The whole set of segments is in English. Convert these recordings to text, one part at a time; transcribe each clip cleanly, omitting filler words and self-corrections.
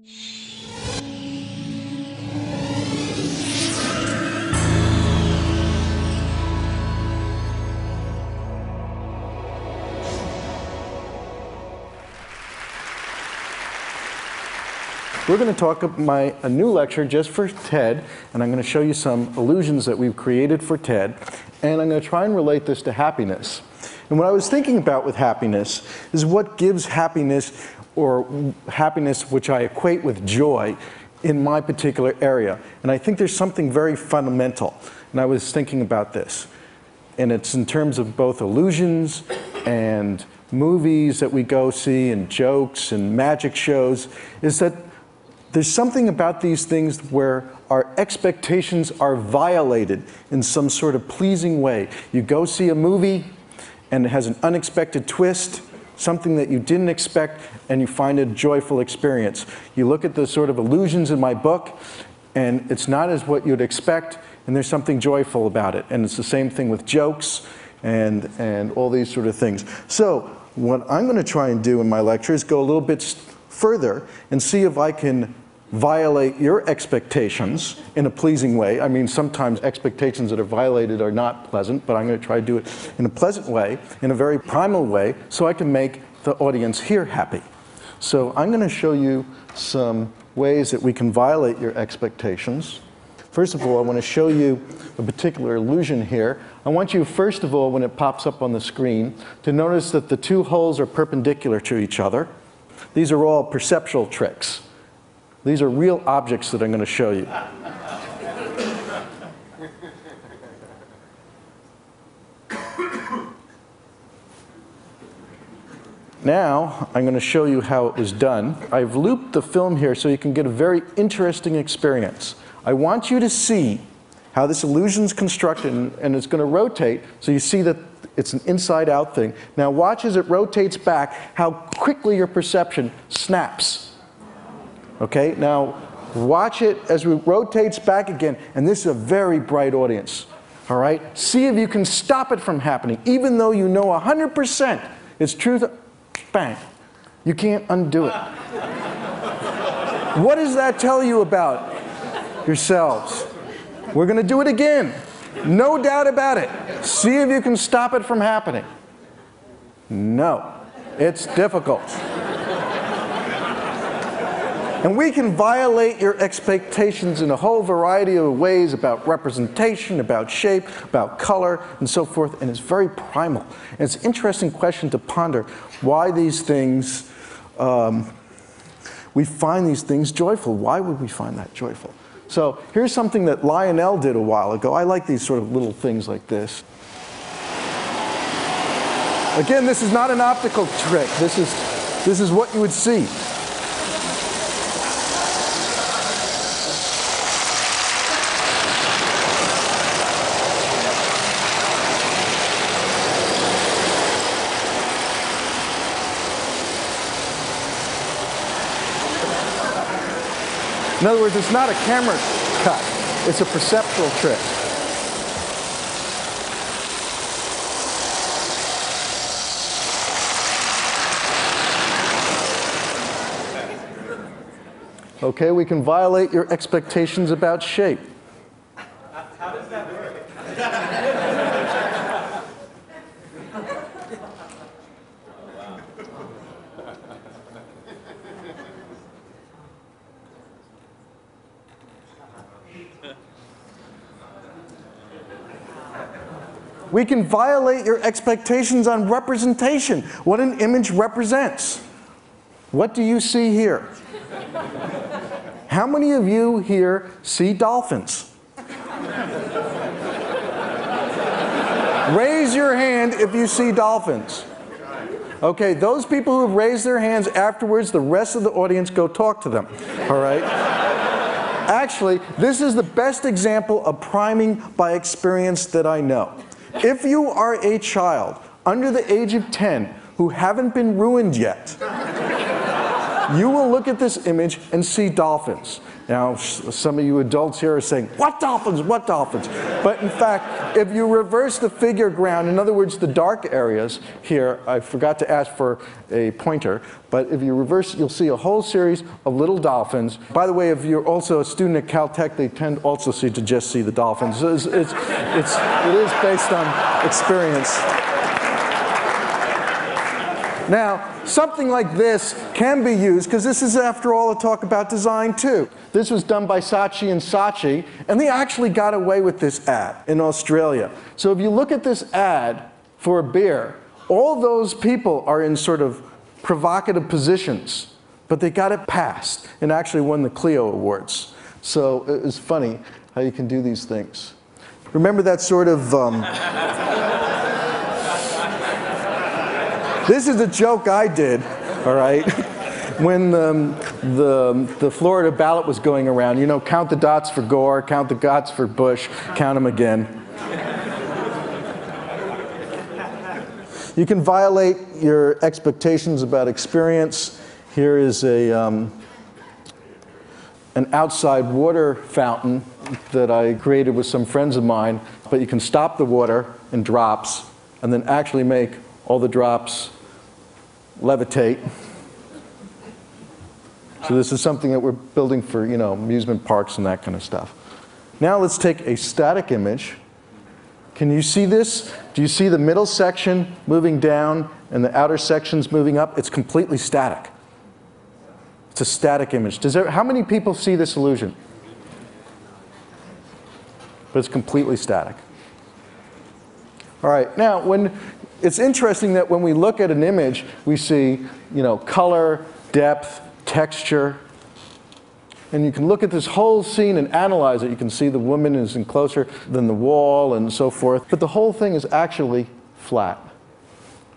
We're going to talk about a new lecture just for TED, and I'm going to show you some illusions that we've created for TED, and I'm going to try and relate this to happiness. And what I was thinking about with happiness is what gives happiness, or happiness which I equate with joy, in my particular area. And I think there's something very fundamental, and I was thinking about this. And it's in terms of both illusions and movies that we go see and jokes and magic shows, is that there's something about these things where our expectations are violated in some sort of pleasing way. You go see a movie and it has an unexpected twist, something that you didn't expect, and you find a joyful experience. You look at the sort of illusions in my book and it's not as what you'd expect, and there's something joyful about it. And it's the same thing with jokes and all these sort of things. So what I'm going to try and do in my lecture is go a little bit further and see if I can violate your expectations in a pleasing way. I mean, sometimes expectations that are violated are not pleasant, but I'm going to try to do it in a pleasant way, in a very primal way, so I can make the audience here happy. So I'm going to show you some ways that we can violate your expectations. First of all, I want to show you a particular illusion here. I want you, first of all, when it pops up on the screen, to notice that the two holes are perpendicular to each other. These are all perceptual tricks. These are real objects that I'm going to show you. Now, I'm going to show you how it was done. I've looped the film here so you can get a very interesting experience. I want you to see how this illusion is constructed, and it's going to rotate, so you see that it's an inside-out thing. Now watch as it rotates back, how quickly your perception snaps. Okay, now watch it as it rotates back again, and this is a very bright audience. All right, see if you can stop it from happening, even though you know 100% it's truth. Bang, you can't undo it. What does that tell you about yourselves? We're going to do it again, no doubt about it. See if you can stop it from happening. No, it's difficult. And we can violate your expectations in a whole variety of ways about representation, about shape, about color, and so forth, and it's very primal. And it's an interesting question to ponder why these things, we find these things joyful. Why would we find that joyful? So here's something that Lionel did a while ago. I like these sort of little things like this. Again, this is not an optical trick. This is what you would see. In other words, it's not a camera cut. It's a perceptual trick. Okay, we can violate your expectations about shape. How does that work? We can violate your expectations on representation, what an image represents. What do you see here? How many of you here see dolphins? Raise your hand if you see dolphins. Okay, those people who have raised their hands afterwards, the rest of the audience, go talk to them. All right? Actually, this is the best example of priming by experience that I know. If you are a child under the age of 10 who haven't been ruined yet, you will look at this image and see dolphins. Now, some of you adults here are saying, what dolphins, what dolphins? But in fact, if you reverse the figure ground, in other words, the dark areas here, I forgot to ask for a pointer, but if you reverse, you'll see a whole series of little dolphins. By the way, if you're also a student at Caltech, they tend also to just see the dolphins. It is based on experience. Now, something like this can be used, because this is, after all, a talk about design too. This was done by Saatchi and Saatchi, and they actually got away with this ad in Australia. So if you look at this ad for a beer, all those people are in sort of provocative positions, but they got it passed and actually won the Clio Awards. So it's funny how you can do these things. Remember that sort of... This is a joke I did, all right, when the Florida ballot was going around. You know, count the dots for Gore, count the dots for Bush, count them again. You can violate your expectations about experience. Here is an outside water fountain that I created with some friends of mine, but you can stop the water in drops and then actually make all the drops levitate. So this is something that we're building for, you know, amusement parks and that kind of stuff. Now let's take a static image. Can you see this? Do you see the middle section moving down and the outer sections moving up? It's completely static. It's a static image. How many people see this illusion? But it's completely static. All right, now it's interesting that when we look at an image, we see, you know, color, depth, texture. And you can look at this whole scene and analyze it. You can see the woman is in closer than the wall and so forth. But the whole thing is actually flat.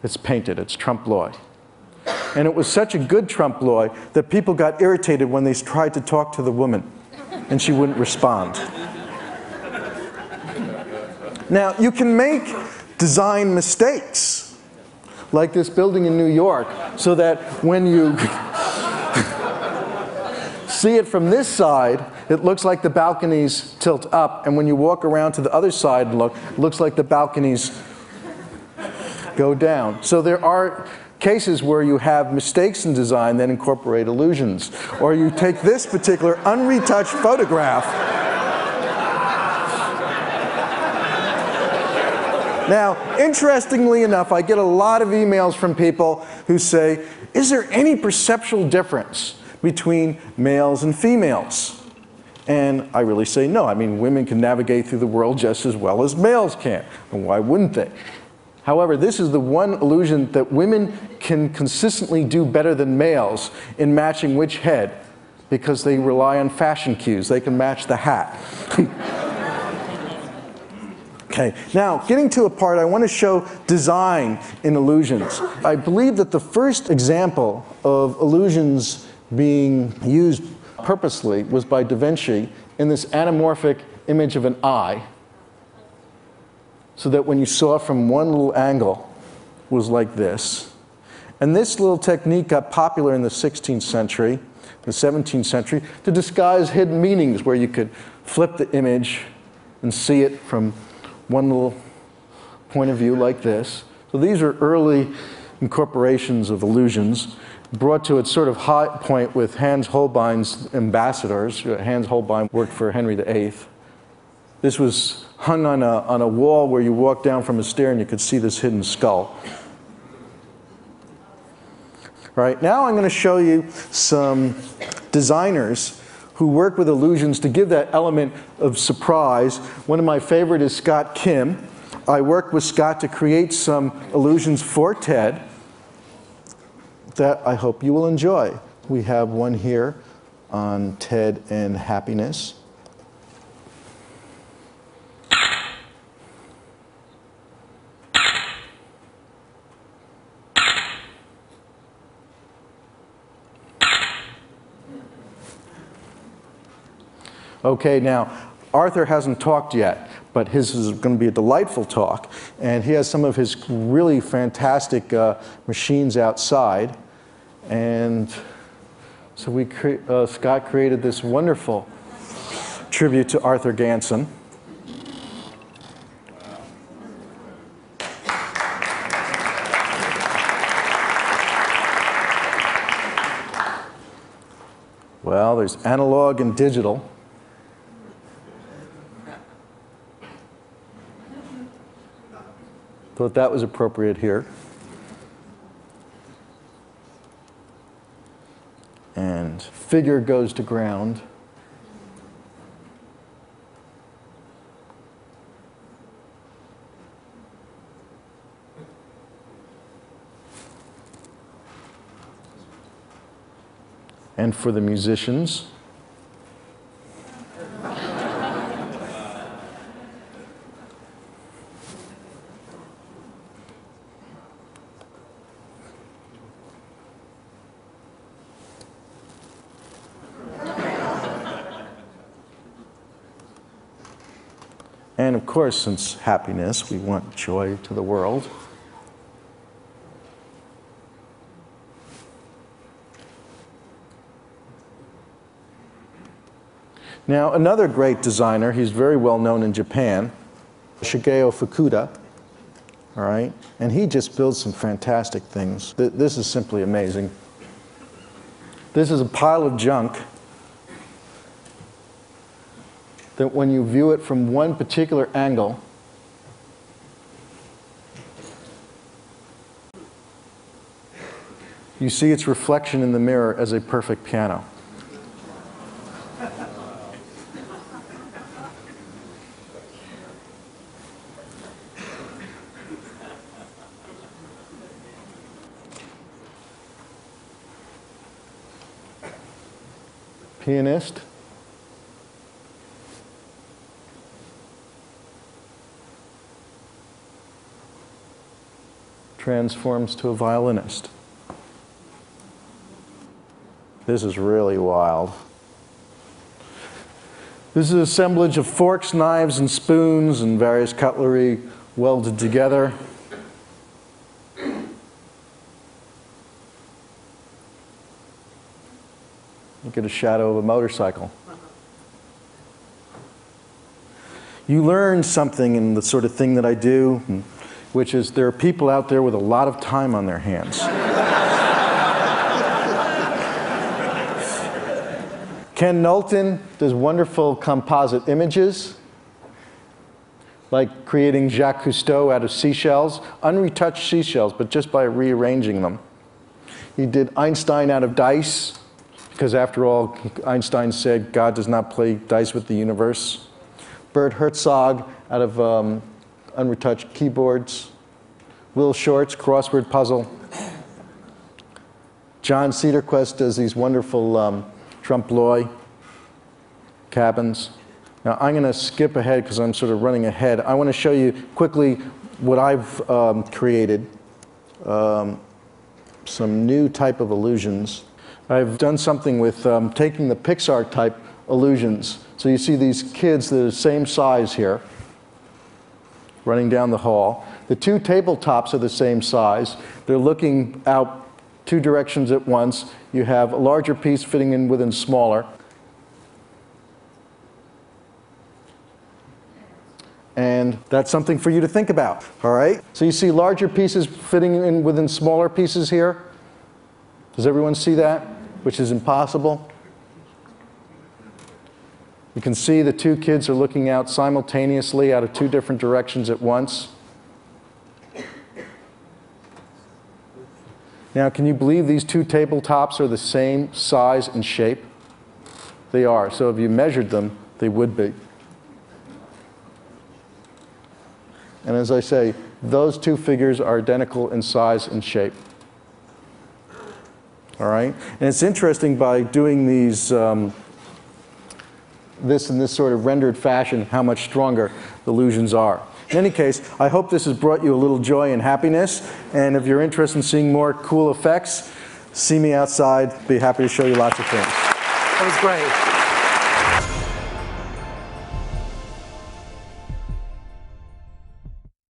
It's painted. It's trompe-l'oeil. And it was such a good trompe-l'oeil that people got irritated when they tried to talk to the woman, and she wouldn't respond. Now, you can make design mistakes, like this building in New York, so that when you see it from this side, it looks like the balconies tilt up, and when you walk around to the other side and look, it looks like the balconies go down. So there are cases where you have mistakes in design that incorporate illusions. Or you take this particular unretouched photograph. Now, interestingly enough, I get a lot of emails from people who say, is there any perceptual difference between males and females? And I really say no. I mean, women can navigate through the world just as well as males can. And why wouldn't they? However, this is the one illusion that women can consistently do better than males in matching which head, because they rely on fashion cues. They can match the hat. Okay, now getting to a part, I want to show design in illusions. I believe that the first example of illusions being used purposely was by Da Vinci in this anamorphic image of an eye, so that when you saw from one little angle was like this. And this little technique got popular in the 16th century, the 17th century, to disguise hidden meanings, where you could flip the image and see it from one little point of view like this. So these are early incorporations of illusions, brought to its sort of high point with Hans Holbein's ambassadors. Hans Holbein worked for Henry VIII. This was hung on a wall where you walked down from a stair and you could see this hidden skull. Right, now I'm going to show you some designers who work with illusions to give that element of surprise. One of my favorite is Scott Kim. I worked with Scott to create some illusions for TED that I hope you will enjoy. We have one here on TED and happiness. Okay, now, Arthur hasn't talked yet, but his is going to be a delightful talk. And he has some of his really fantastic machines outside. And So Scott created this wonderful tribute to Arthur Ganson. Well, there's analog and digital. Thought that was appropriate here. And figure goes to ground. And for the musicians, and of course, since happiness, we want joy to the world. Now, another great designer, he's very well known in Japan, Shigeo Fukuda, all right? And he just builds some fantastic things. This is simply amazing. This is a pile of junk that when you view it from one particular angle, you see its reflection in the mirror as a perfect piano. Pianist. Transforms to a violinist. This is really wild. This is an assemblage of forks, knives, and spoons and various cutlery welded together. Look at a shadow of a motorcycle. You learn something in the sort of thing that I do, which is there are people out there with a lot of time on their hands. Ken Knowlton does wonderful composite images, like creating Jacques Cousteau out of seashells, unretouched seashells, but just by rearranging them. He did Einstein out of dice, because after all, Einstein said God does not play dice with the universe. Bert Herzog out of unretouched keyboards. Will Short's crossword puzzle. John Cedarquist does these wonderful trompe-l'oeil cabins. Now I'm going to skip ahead because I'm sort of running ahead. I want to show you quickly what I've created, some new type of illusions. I've done something with taking the Pixar type illusions. So you see these kids that are the same size here, running down the hall. The two tabletops are the same size. They're looking out two directions at once. You have a larger piece fitting in within smaller. And that's something for you to think about, all right? So you see larger pieces fitting in within smaller pieces here. Does everyone see that? Which is impossible. You can see the two kids are looking out simultaneously out of two different directions at once. Now, can you believe these two tabletops are the same size and shape? They are. So if you measured them, they would be. And as I say, those two figures are identical in size and shape. All right? And it's interesting by doing these, this in this sort of rendered fashion, how much stronger the illusions are. In any case, I hope this has brought you a little joy and happiness. And if you're interested in seeing more cool effects, see me outside. Be happy to show you lots of things. That was great.